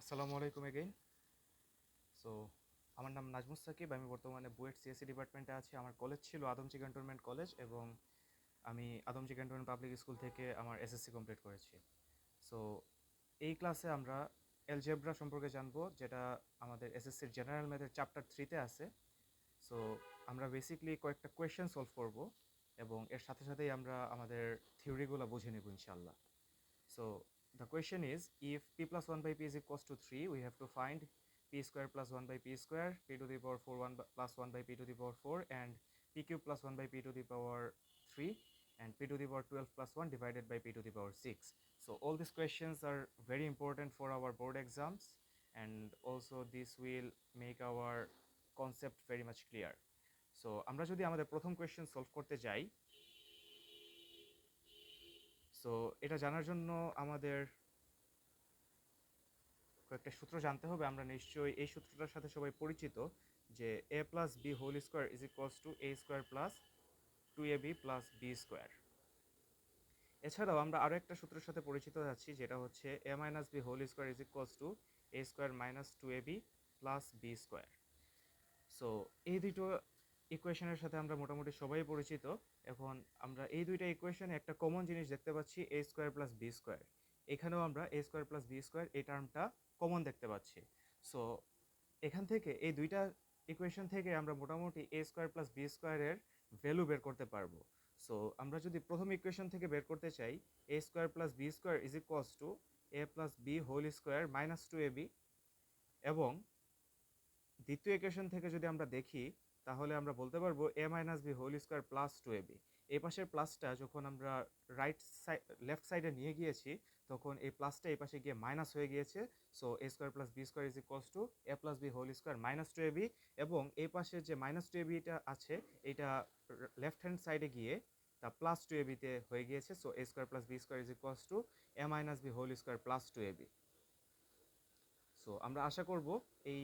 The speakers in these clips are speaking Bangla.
আসসালামু আলাইকুম এগেইন। সো আমার নাম নাজমুস সাকিব। আমি বর্তমানে বুয়েট সিএসসি ডিপার্টমেন্টে আছি। আমার কলেজ ছিল আদমজী ক্যান্টনমেন্ট কলেজ এবং আমি আদমজী ক্যান্টনমেন্ট পাবলিক স্কুল থেকে আমার এসএসসি কমপ্লিট করেছি। সো এই ক্লাসে আমরা অ্যালজেব্রা সম্পর্কে জানবো, যেটা আমাদের এসএসসির জেনারেল ম্যাথের চ্যাপ্টার 3-তে আছে। সো আমরা বেসিকলি কয়েকটা কোয়েশ্চেন সলভ করব এবং এর সাথে সাথেই আমরা আমাদের থিওরিগুলো বুঝে নেব ইনশাআল্লাহ। So the question is, if p plus 1 by p is equals to 3, we have to find p square plus 1 by p square, p to the power 4 plus 1 by p to the power 4, and p cube plus 1 by p to the power 3, and p to the power 12 plus 1 divided by p to the power 6. So all these questions are very important for our board exams, and also this will make our concept very much clear. So আমরা যদি আমাদের প্রথম কোয়েশ্চেন সলভ করতে যাই, সো এটা জানার জন্য আমাদের কয়েকটা সূত্র জানতে হবে। আমরা নিশ্চয়ই এই সূত্রটার সাথে সবাই পরিচিত, যে A plus B whole square is equals to A square plus 2ab plus B square. এছাড়াও আমরা আরও একটা সূত্রের সাথে পরিচিত আছি, যেটা হচ্ছে A minus B whole square is equals to A square minus 2ab plus B square. So এই দুটো ইকুয়েশনের সাথে আমরা মোটামুটি সবাই পরিচিত। এখন আমরা এই দুইটা ইকুয়েশনে একটা কমন জিনিস দেখতে পাচ্ছি, এ স্কোয়ার প্লাস বি স্কোয়ার। এখানেও আমরা A square plus B square এই টার্মটা কমন দেখতে পাচ্ছি। সো এখান থেকে এই দুইটা ইকুয়েশন থেকে আমরা মোটামুটি এ স্কোয়ার প্লাস বি স্কোয়ারের ভ্যালু বের করতে পারবো। সো আমরা যদি প্রথম ইকুয়েশন থেকে বের করতে চাই, A square plus B square is equals to A plus B whole square minus 2ab, এবং দ্বিতীয় ইকুয়েশন থেকে যদি আমরা দেখি, তাহলে আমরা বলতে পারবো A minus B whole square plus 2ab। এই পাশের প্লাসটা যখন আমরা লেফট সাইডে নিয়ে গিয়েছি, তখন এই প্লাসটা এই পাশে গিয়ে মাইনাস হয়ে গিয়েছে। So a square plus B square is equals to A plus B whole square minus 2ab, এবং এই পাশে যে মাইনাস 2abটা আছে, এটা লেফট হ্যান্ড সাইডে গিয়ে তা প্লাস 2abতে হয়ে গিয়েছে। So a square plus B square is equals to a minus B whole square plus 2ab। So আমরা আশা করব এই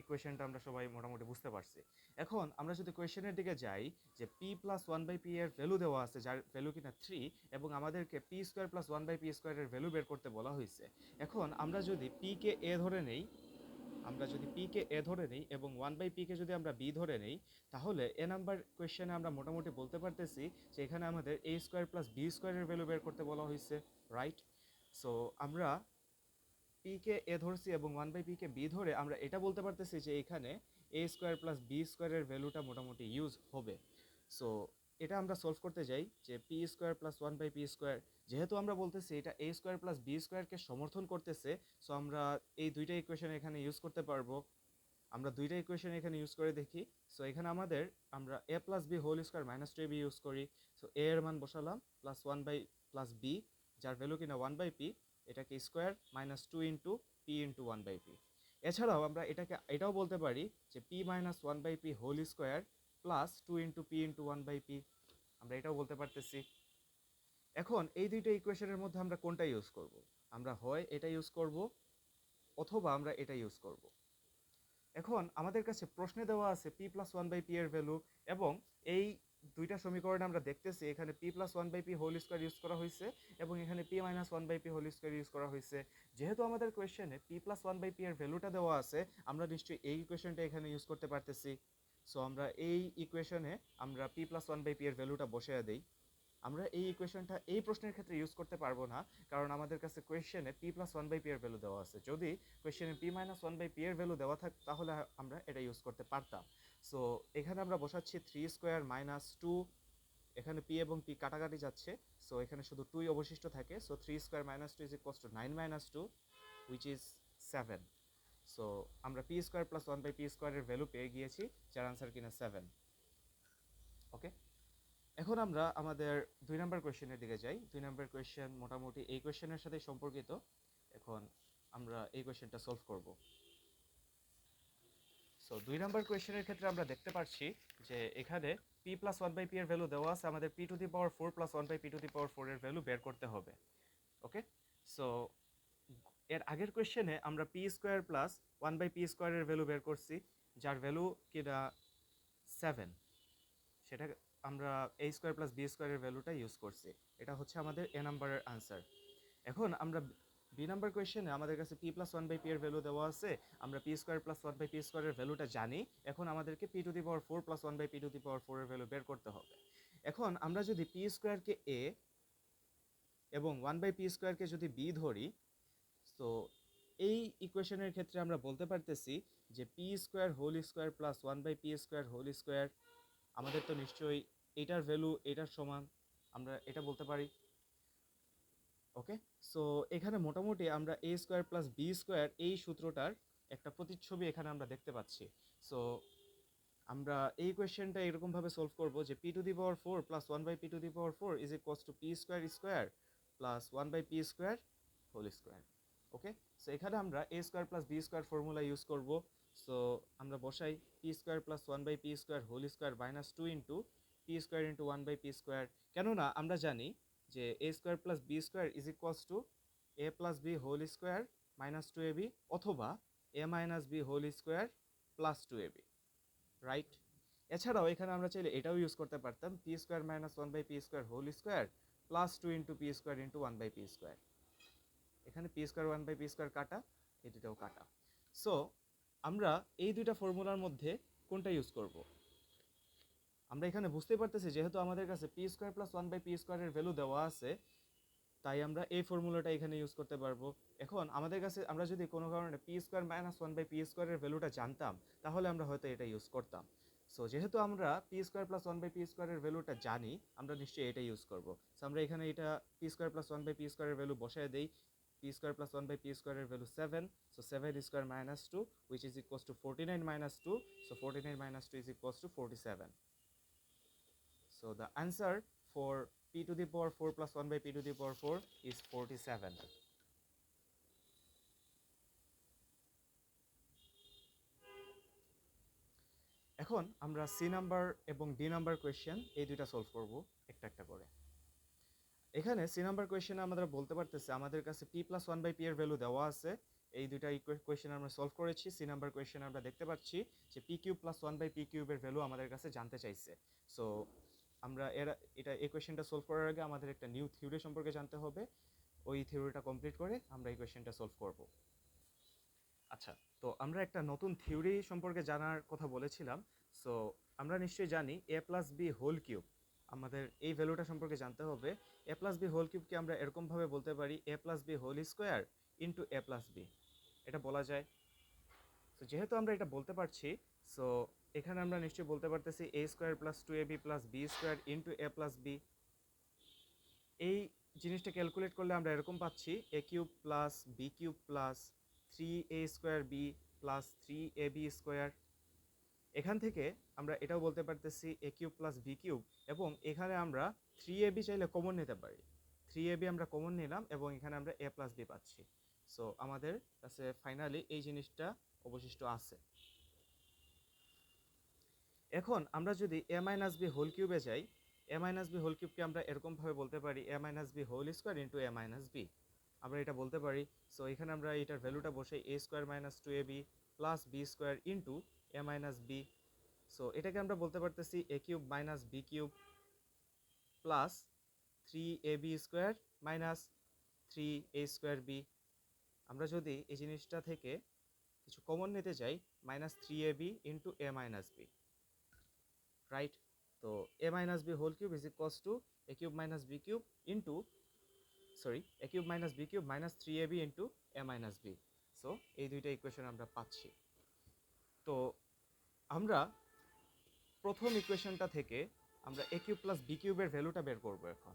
ইকুয়েশনটা আমরা সবাই মোটামুটি বুঝতে পারছি। এখন আমরা যদি কোয়েশনের দিকে যাই, যে p plus one by P এর ভ্যালু দেওয়া আছে, যার ভ্যালু কিনা 3, এবং আমাদেরকে p square plus one by P স্কোয়ারের ভ্যালু বের করতে বলা হয়েছে। এখন আমরা যদি পি কে এ ধরে নেই, এবং ওয়ান বাই পি কে যদি আমরা বি ধরে নেই, তাহলে এ নাম্বার কোয়েশ্চেনে আমরা মোটামুটি বলতে পারতেছি যে এখানে আমাদের এ স্কোয়ার প্লাস বি স্কোয়ারের ভ্যালু বের করতে বলা হয়েছে, রাইট? সো আমরা পি কে এ ধরছি এবং ওয়ান বাই পি কে বি ধরে আমরা এটা বলতে পারতেছি যে এখানে এ স্কোয়ার প্লাস বি স্কোয়ারের ভ্যালুটা মোটামুটি ইউজ হবে। সো এটা আমরা সলভ করতে যাই, যে p square plus one by P square, যেহেতু আমরা বলতেছি এটা এ স্কোয়ার প্লাস বি স্কোয়ারকে সমর্থন করতেছে, সো আমরা এই দুইটা ইকুয়েশন এখানে ইউজ করতে পারবো। আমরা দুইটা ইকুয়েশন এখানে ইউজ করে দেখি। সো এখানে আমরা A plus B whole square minus 2ab use করি। সো এ এর মান বসালাম plus one by plus B, যার ভ্যালু কিনা ওয়ান বাই পি, এটাকে square minus 2 into P into one by P. এছাড়াও আমরা এটাও বলতে পারি যে P minus one by P whole square plus 2 into P into one by P, আমরা এটাও বলতে পারতেছি। এখন এই দুইটা ইকুয়েশনের মধ্যে আমরা কোনটা ইউজ করব? আমরা হয় এটা ইউজ করব, অথবা আমরা এটা ইউজ করব। এখন আমাদের কাছে প্রশ্নে দেওয়া আছে P plus one by P এর ভ্যালু, এবং এই দুইটা সমীকরণে আমরা দেখতেছি এখানে P plus one by P whole square use করা হয়েছে, এবং এখানে P minus one by P whole square use করা হয়েছে। যেহেতু আমাদের কোয়েশ্চেনে P plus one by P এর ভ্যালুটা দেওয়া আছে, আমরা নিশ্চয়ই এই ইকুয়েশনটা এখানে ইউজ করতে পারতেছি। সো আমরা এই ইকুয়েশনে আমরা p plus one by P এর ভ্যালুটা বসিয়ে দিই। আমরা এই ইকুয়েশনটা এই প্রশ্নের ক্ষেত্রে ইউজ করতে পারবো না, কারণ আমাদের কাছে কোয়েশ্চেনে P plus one by P এর ভ্যালু দেওয়া আছে। যদি কোয়েশ্চেনে P minus one by P এর ভ্যালু দেওয়া থাক, তাহলে আমরা এটা ইউজ করতে পারতাম। সো এখানে আমরা বসাচ্ছি 3² মাইনাস 2, এখানে পি এবং পি কাটাকাটি যাচ্ছে, সো এখানে শুধু 2ই অবশিষ্ট থাকে। So 3² minus 2 is equals to 9 minus 2, which is 7। So আমরা P square plus one by P স্কোয়ারের ভ্যালু পেয়ে গিয়েছি, যার আনসার কিনা 7। ওকে, এখন আমরা আমাদের 2 নম্বর কোয়েশ্চেনের দিকে যাই। 2 নম্বর কোয়েশ্চেন মোটামুটি এই কোয়েশ্চেনের সাথে সম্পর্কিত। এখন আমরা এই কোয়েশ্চেনটা সলভ করব। সো 2 নম্বর কোয়েশ্চেনের ক্ষেত্রে আমরা দেখতে পাচ্ছি যে এখানে P plus one by P এর ভ্যালু দেওয়া আছে, আমাদের P to the power 4 plus one by P to the power 4 এর ভ্যালু বের করতে হবে। ওকে, সো এর আগের কোয়েশ্চেনে আমরা P square plus one by P স্কোয়ারের ভ্যালু বের করছি, যার ভ্যালু কিনা 7। সেটা আমরা এ স্কোয়ার প্লাস বি স্কোয়ারের ভ্যালুটা ইউজ করছি। এটা হচ্ছে আমাদের এ নাম্বারের আনসার। এখন আমরা বি নাম্বার কোয়েশ্চেনে আমাদের কাছে P plus one by P এর ভ্যালু দেওয়া আছে, আমরা P square plus one by P স্কোয়ারের ভ্যালুটা জানি, এখন আমাদেরকে p to the power four plus one by P to the power four এর ভ্যালু বের করতে হবে। এখন আমরা যদি পি স্কোয়ারকে এ এবং ওয়ান বাই পি স্কোয়ারকে যদি বি ধরি, তো এই ইকুয়েশনের ক্ষেত্রে আমরা বলতে পারতেছি যে p square whole square plus one by P square whole square, আমাদের তো নিশ্চয়ই এটার ভ্যালু এটার সমান, আমরা এটা বলতে পারি। ওকে, সো এখানে মোটামুটি আমরা A square plus B square এই সূত্রটার একটা প্রতিচ্ছবি এখানে আমরা দেখতে পাচ্ছি। সো আমরা এই কোয়েশ্চেনটা এরকমভাবে সলভ করব যে P to the power four plus one by P to the power four is equals to P square square plus one by P square whole square. Okay, so এখানে আমরা A square plus B square formula use করব। সো আমরা বসাই P square plus one by P square whole square minus two into P square into one by P square. কেননা আমরা জানি যে A square plus B square is equals to A plus B whole square minus two A B অথবা এ minus B whole square plus two এ বি, রাইট? এছাড়াও এখানে আমরা চাইলে এটাও ইউজ করতে পারতাম P square minus one by P square whole square plus two into P square into one by P square. এখানে P square one by P square কাটা, এই দুটাও কাটা। সো আমরা এই দুইটা ফর্মুলার মধ্যে কোনটা ইউজ করব? আমরা এখানে বুঝতে পারতেছি যেহেতু আমাদের কাছে P square plus one by P স্কোয়ারের ভ্যালু দেওয়া আছে, তাই আমরা এই ফর্মুলাটা এখানে ইউজ করতে পারবো। এখন আমাদের কাছে আমরা যদি কোনো কারণে P square minus one by P স্কোয়ারের ভ্যালুটা জানতাম, তাহলে আমরা হয়তো এটা ইউজ করতাম। সো যেহেতু আমরা P square plus one by P স্কোয়ারের ভ্যালুটা জানি, আমরা নিশ্চয়ই এটা ইউজ করবো। সো আমরা এখানে এটা P square plus one by P স্কোয়ারের ভ্যালু বসায় দেই। P square plus one by P স্কোয়ারের value seven, so seven square minus two which is equals to 49 minus two, so 49 minus two is equals to 47. So the answer for p to the power 4 plus 1 by p to the power 4 is 47. এখন আমরা সি নাম্বার এবং ডি নাম্বার কোয়েশ্চেন এই দুইটা সলভ করব একটা একটা করে। এখানে সি নাম্বার কোয়েশ্চেনে আমরা বলতে পারতেছি আমাদের কাছে P plus one by P এর ভ্যালু দেওয়া আছে। এই দুইটা কোয়েশ্চেন আমরা সলভ করেছি। সি নাম্বার কোয়েশ্চেনে আমরা দেখতে পাচ্ছি যে P cube plus one by P কিউবের ভ্যালু আমাদের কাছে জানতে চাইছে। সো আমরা এই কোয়েশ্চেনটা সলভ করার আগে আমাদের একটা নিউ থিওরি সম্পর্কে জানতে হবে। ওই থিওরিটা কমপ্লিট করে আমরা এই কোয়েশ্চেনটা সলভ করব। আচ্ছা, তো আমরা একটা নতুন থিওরি সম্পর্কে জানার কথা বলেছিলাম। সো আমরা নিশ্চয়ই জানি A plus B whole cube, আমাদের এই ভ্যালুটা সম্পর্কে জানতে হবে। এ প্লাস বি হোল কিউবকে আমরা এরকমভাবে বলতে পারি A plus B whole square into A plus B, এটা বলা যায়। সো যেহেতু আমরা এটা বলতে পারছি, সো এখানে আমরা নিশ্চয়ই বলতে পারতেছি A square plus two A B plus B square into A plus B. এই জিনিসটা ক্যালকুলেট করলে আমরা এরকম পাচ্ছি A cube plus B cube plus three A square B plus three A B square. এখান থেকে আমরা এটাও বলতে পারতেছি এ কিউব প্লাস বি কিউব, এবং এখানে আমরা থ্রি এ বি চাইলে কমন নিতে পারি। থ্রি এ বি আমরা কমন নিলাম এবং এখানে আমরা এ প্লাস বি পাচ্ছি। সো আমাদের কাছে ফাইনালি এই জিনিসটা অবশিষ্ট আছে। এখন আমরা যদি এ মাইনাস বি হোল কিউবে যাই, এ মাইনাস বি হোল কিউবকে আমরা এরকমভাবে বলতে পারি এ minus B whole square into এ মাইনাস বি, আমরা এটা বলতে পারি। সো এখানে আমরা এটার ভ্যালুটা বসাই a square minus two A B plus B square into A minus b. So এটাকে আমরা বলতে পারতেছি এ cube minus b cube plus three A B square minus three A square b. আমরা যদি এই জিনিসটা থেকে কিছু কমন নিতে চাই, মাইনাস থ্রি এ বি ইন্টু এ মাইনাস বি, রাইট? তো a minus B whole cube is equals to a cube minus b cube into A cube minus b cube minus three A b into A minus b. So এই দুইটা ইকুয়েশন আমরা পাচ্ছি। তো আমরা প্রথম ইকুয়েশনটা থেকে আমরা এ কিউব প্লাস বি কিউবের ভ্যালুটা বের করবো এখন।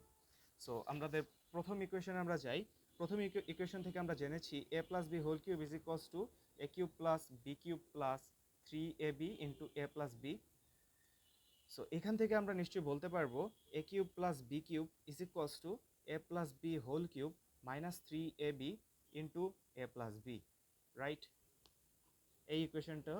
সো আমাদের প্রথম ইকুয়েশনে আমরা যাই। প্রথম ইকুয়েশন থেকে আমরা জেনেছি a plus B whole cube is equals to a cube plus B cube plus three A b into A plus b. So এখান থেকে আমরা নিশ্চয়ই বলতে পারবো a cube plus B cube is equals to A plus B whole cube minus three A b into A plus b, right? এই ইকুয়েশনটা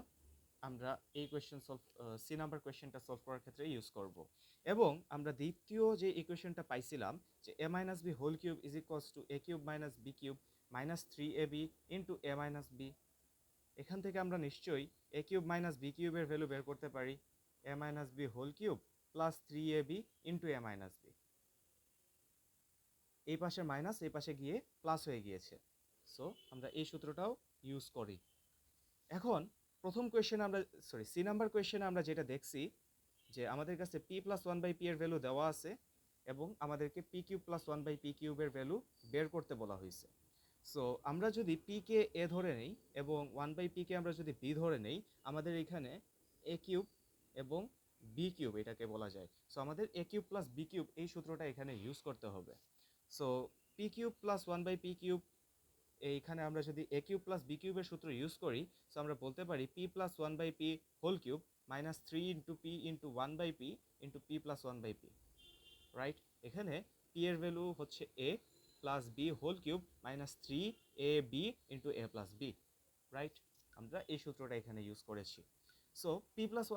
আমরা এই কোয়েশ্চেন সলভ সি নাম্বার কোয়েশ্চেনটা সলভ করার ক্ষেত্রে ইউজ করব। এবং আমরা দ্বিতীয় যে ইকুয়েশনটা পাইছিলাম যে a minus B whole cube is equals to a cube minus b cube minus three A b into A minus b, এখান থেকে আমরা নিশ্চয়ই এ কিউব মাইনাস বি কিউবের ভ্যালু বের করতে পারি এ minus B whole cube plus three এ বি ইন্টু এ মাইনাস বি। এই পাশে মাইনাস এই পাশে গিয়ে প্লাস হয়ে গিয়েছে। সো আমরা এই সূত্রটাও ইউজ করি। এখন প্রথম কোয়েশ্চেন আমরা সি নাম্বার কোয়েশ্চেনে আমরা যেটা দেখছি যে আমাদের কাছে P plus one by P এর ভ্যালু দেওয়া আছে এবং আমাদেরকে P cube plus one by P কিউবের ভ্যালু বের করতে বলা হয়েছে। সো আমরা যদি পি কে এ ধরে নেই এবং ওয়ান বাই পি কে আমরা যদি বি ধরে নেই, আমাদের এখানে এ কিউব এবং বি কিউব এটাকে বলা যায়। সো আমাদের A cube plus B cube এই সূত্রটা এখানে ইউজ করতে হবে। So P cube plus one by P cube, এইখানে আমরা যদি এ কিউব প্লাস বি কিউবের সূত্র ইউজ করি, সো আমরা বলতে পারি p plus one by P whole cube minus three into P into one by p into p plus one by p, right? এখানে পি এর ভ্যালু হচ্ছে a plus B whole cube minus three A b into A plus b, right? আমরা এই সূত্রটা এখানে ইউজ করেছি। So p plus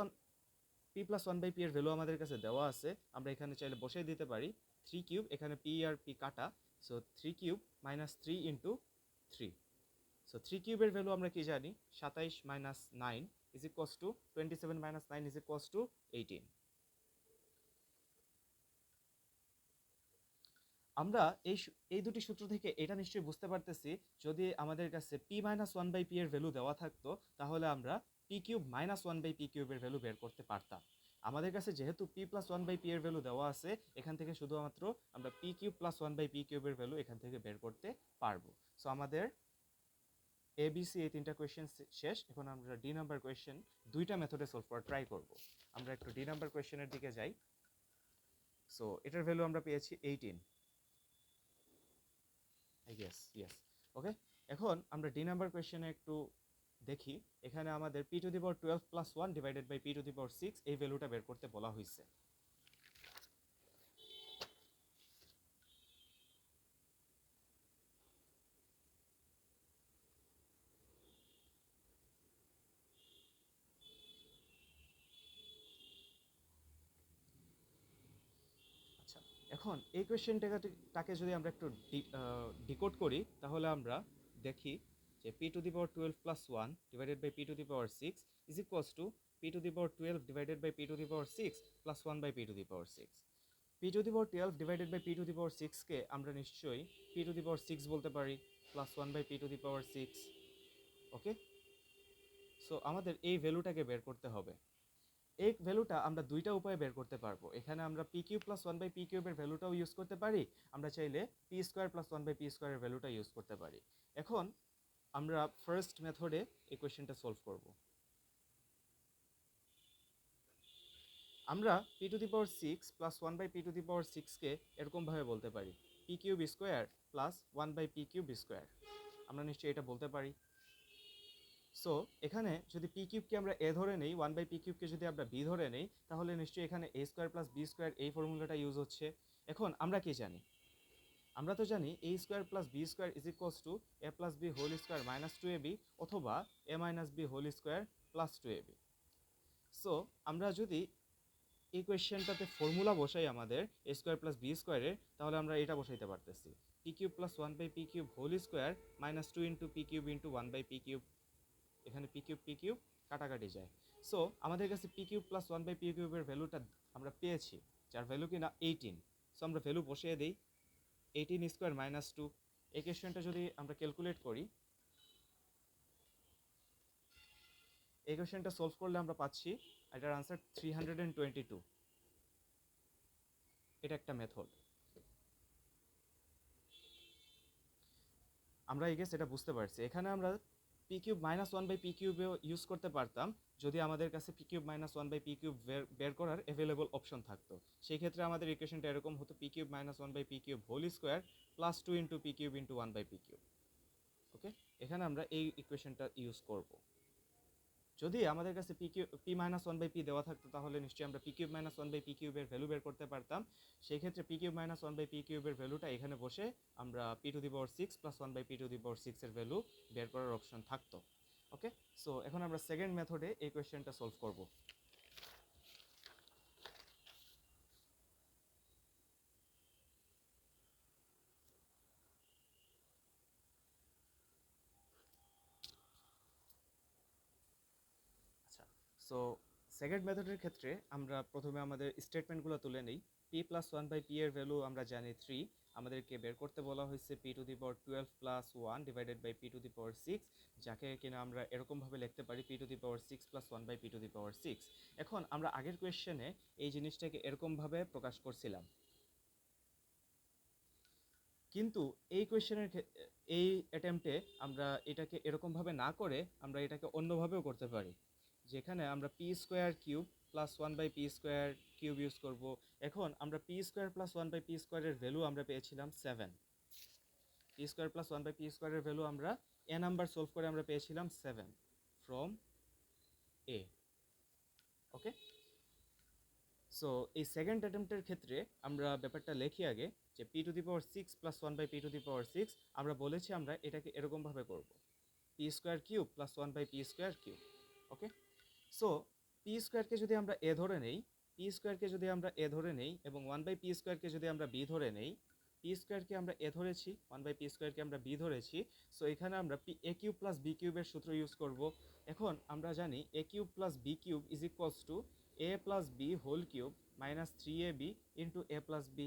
one by P এর ভ্যালু আমাদের কাছে দেওয়া আছে, আমরা এখানে চাইলে বসিয়ে দিতে পারি থ্রি কিউব, এখানে পি আর পি কাটা, so three cube minus three into three. So three কিউবের ভ্যালু আমরা কি জানি, 27 minus nine is equals two 27 minus nine is equals two 18। আমরা এই দুটি সূত্র থেকে এটা নিশ্চয়ই বুঝতে পারতেছি, যদি আমাদের কাছে P minus one by P এর ভ্যালু দেওয়া থাকতো তাহলে আমরা P cube minus one by P কিউবের ভ্যালু বের করতে পারতাম। আমাদের কাছে যেহেতু P plus one by P এর ভ্যালু দেওয়া আছে, এখান থেকে শুধুমাত্র আমরা P cube plus one by P কিউবের ভ্যালু এখান থেকে বের করতে পারবো। সো আমাদের এবিসি এই তিনটা কোয়েশ্চেন শেষ। এখন আমরা ডি নাম্বার কোয়েশ্চেন দুইটা মেথডে সলভ করার ট্রাই করব। আমরা একটু ডি নাম্বার কোয়েশ্চেনের দিকে যাই। সো এটার ভ্যালু আমরা পেয়েছি 18, আই গেস, ইয়েস, ওকে। এখন আমরা ডি নাম্বার কোয়েশ্চেনে একটু দেখি, এখানে আমাদের P to the power 12 plus one divided by P to the power 6 এই ভ্যালুটা বের করতে বলা হয়েছে। আচ্ছা, এখন এই কোয়েশ্চেনটাকে যদি আমরা একটু ডিকোড করি, তাহলে আমরা দেখি যে P to the power 12 plus one divided by P to the power 6 is equals to p to the power 12 divided by P to the power 6 plus one by P to the power 6। P to the power 12 divided by P to the power 6কে আমরা নিশ্চয়ই পি টু দি পাওয়ার 6 বলতে পারি plus one by P to the power 6, okay. So আমাদের এই ভ্যালুটাকে বের করতে হবে। এই ভ্যালুটা আমরা দুইটা উপায়ে বের করতে পারবো। এখানে আমরা P cube plus one by P কিউবের ভ্যালুটাও ইউজ করতে পারি, আমরা চাইলে P square plus one by P স্কোয়ারের ভ্যালুটা ইউজ করতে পারি। এখন আমরা ফার্স্ট মেথডে এই কোয়েশ্চেনটা সলভ করব। আমরা p to the power 6 plus one by P to the power 6কে এরকমভাবে বলতে পারি p cube square plus one by P cube square, আমরা নিশ্চয়ই এটা বলতে পারি। সো এখানে যদি পি কিউবকে আমরা এ ধরে নেই, ওয়ান বাই পি কিউবকে যদি আমরা বি ধরে নেই, তাহলে নিশ্চয়ই এখানে এ স্কোয়ার প্লাস বি স্কোয়ার এই ফর্মুলাটা ইউজ হচ্ছে। এখন আমরা কি জানি, আমরা তো জানি a square plus B square is equals to A plus B whole square minus two A B অথবা এ minus B whole square plus two এ বি। সো আমরা যদি এই কোয়েশ্চেনটাতে ফর্মুলা বসাই আমাদের এ স্কোয়ার প্লাস বি স্কোয়ারের, তাহলে আমরা এটা বসাইতে পারতেছি P cube plus one by P cube whole square minus two into P cube into one by P cube, এখানে পি কিউব কাটাকাটি যায়। সো আমাদের কাছে P cube plus one by P কিউবের ভ্যালুটা আমরা পেয়েছি, যার ভ্যালু কিনা 18। সো আমরা ভ্যালু বসিয়ে দিই 18 স্কোয়ার মাইনাস টু। এই কোয়েশ্চেনটা যদি আমরা ক্যালকুলেট করি, এই কোয়েশ্চেনটা সলভ করলে আমরা পাচ্ছি এটার আনসার 322। এটা একটা মেথড। আমরা এই গেস এটা বুঝতে পারছি। এখানে আমরা P cube minus one by p কিউবেও ইউজ করতে পারতাম যদি আমাদের কাছে P cube minus one by P cube বের করার অ্যাভেলেবল অপশন থাকতো। সেই ক্ষেত্রে আমাদের ইকুয়েশনটা এরকম হতো p cube minus one by P cube whole square plus two into P cube into one by P cube, okay. এখানে আমরা এই ইকুয়েশনটা ইউজ করব। যদি আমাদের কাছে P minus one by p দেওয়া থাকতো, তাহলে নিশ্চয়ই আমরা P cube minus one by P কিউবের ভ্যালু বের করতে পারতাম। সেই ক্ষেত্রে p cube minus one by P কিউবের ভ্যালুটা এখানে বসে আমরা p to the power 6 plus one by P to the power 6 এর ভ্যালু বের করার অপশন থাকতো, ওকে। সো এখন আমরা সেকেন্ড মেথডে এই কোয়েশ্চেনটা সলভ করব। আচ্ছা, সো সেকেন্ড মেথডের ক্ষেত্রে আমরা প্রথমে আমাদের স্টেটমেন্টগুলো তুলে নিই। P plus one by P এর ভ্যালু আমরা জানি 3, আমাদেরকে বের করতে বলা হয়েছে p to the power 12 plus 1 divided by P to the power 6, যাকে কিনা আমরা এরকমভাবে লিখতে পারি p to the power 6 plus 1 by P to the power 6। এখন আমরা আগের কোয়েশ্চেনে এই জিনিসটাকে এরকমভাবে প্রকাশ করছিলাম, কিন্তু এই কোয়েশ্চেনের এই অ্যাটেম্পটে আমরা এটাকে এরকমভাবে না করে আমরা এটাকে অন্যভাবেও করতে পারি, যেখানে আমরা P square cube plus 1 by P square cube use করব। এখন আমরা P square plus 1 by P স্কোয়ারের ভ্যালু আমরা পেয়েছিলাম 7। P square plus 1 by P স্কোয়ারের ভ্যালু আমরা এ নাম্বার সলভ করে আমরা পেয়েছিলাম 7 ফ্রম এ। ওকে, সো এই সেকেন্ড অ্যাটেম্পটের ক্ষেত্রে আমরা ব্যাপারটা লিখি আগে, যে P to the power 6 plus 1 by P to the power 6 আমরা বলেছি আমরা এটাকে এরকমভাবে করব, p square cube plus 1 by P square cube. Okay, so p স্কোয়ারকে যদি আমরা এ ধরে নেই, পি স্কোয়ারকে যদি আমরা এ ধরে নেই এবং 1 বাই পি স্কোয়ারকে যদি আমরা বি ধরে নেই, পি স্কোয়ারকে আমরা এ ধরেছি, 1 বাই পি স্কোয়ারকে আমরা বি ধরেছি, সো এখানে আমরা p a cube plus b কিউবের সূত্র ইউজ করব। এখন আমরা জানি a cube plus B cube is equals to A plus B whole cube minus 3ab into A plus b.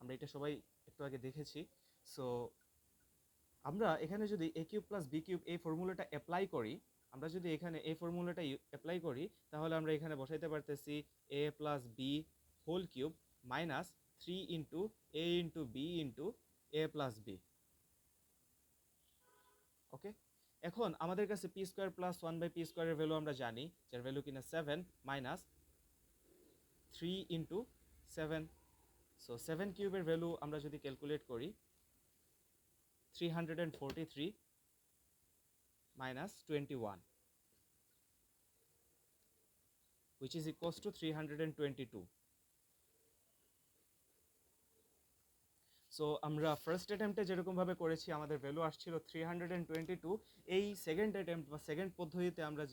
আমরা এটা সবাই একটু আগে দেখেছি। সো আমরা এখানে যদি এ কিউব প্লাস বি কিউব এই ফর্মুলাটা অ্যাপ্লাই করি, আমরা যদি এখানে এই ফর্মুলাটা অ্যাপ্লাই করি, তাহলে আমরা এখানে বসাইতে পারতেছি a plus B whole cube minus 3 into a into b into A plus b. Okay, এখন আমাদের কাছে P square plus 1 by P স্কোয়ারের ভ্যালু আমরা জানি, যার ভ্যালু কিনা 7 মাইনাস 3 ইন্টু 7। সো 7 কিউবের ভ্যালু আমরা যদি ক্যালকুলেট করি, 343 minus 21, which is equals to 322. So আমরা ফার্স্ট অ্যাটেম্পটে যেরকমভাবে করেছি আমাদের ভ্যালু আসছিল 322। এই সেকেন্ড অ্যাটেম্পট বা সেকেন্ড পদ্ধতিতে আমরা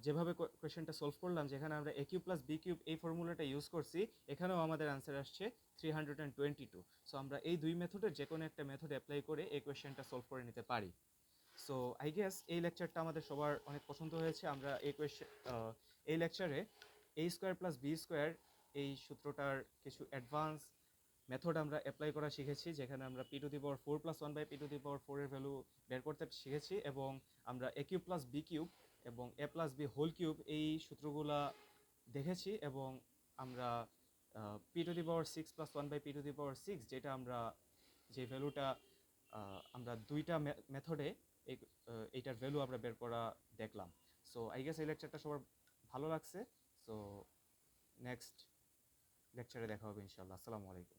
যেভাবে কোয়েশ্চেনটা সলভ করলাম, যেখানে আমরা a cube plus B cube এই ফর্মুলাটা ইউজ করছি, এখানেও আমাদের আনসার আসছে 322। সো আমরা এই দুই মেথডের যে কোনো একটা মেথড অ্যাপ্লাই করে এই কোয়েশ্চেনটা সলভ করে নিতে পারি। সো আই গেস এই লেকচারটা আমাদের সবার অনেক পছন্দ হয়েছে। আমরা এই লেকচারে এ স্কোয়ার প্লাস বি স্কোয়ার এই সূত্রটার কিছু অ্যাডভান্স মেথড আমরা অ্যাপ্লাই করা শিখেছি, যেখানে আমরা p to the power 4 plus 1 by P to the power 4 এর ভ্যালু বের করতে শিখেছি, এবং আমরা a cube plus B cube এবং a plus B whole cube এই সূত্রগুলা দেখেছি, এবং আমরা p to the power 6 plus 1 by P to the power 6 যেটা আমরা যে ভ্যালুটা আমরা দুইটা মেথডে এইটার ভ্যালু আমরা বের করা দেখলাম। সো আই গেস এই লেকচারটা সবার ভালো লাগছে। সো নেক্সট লেকচারে দেখা হবে ইনশাআল্লাহ। আসসালামু আলাইকুম।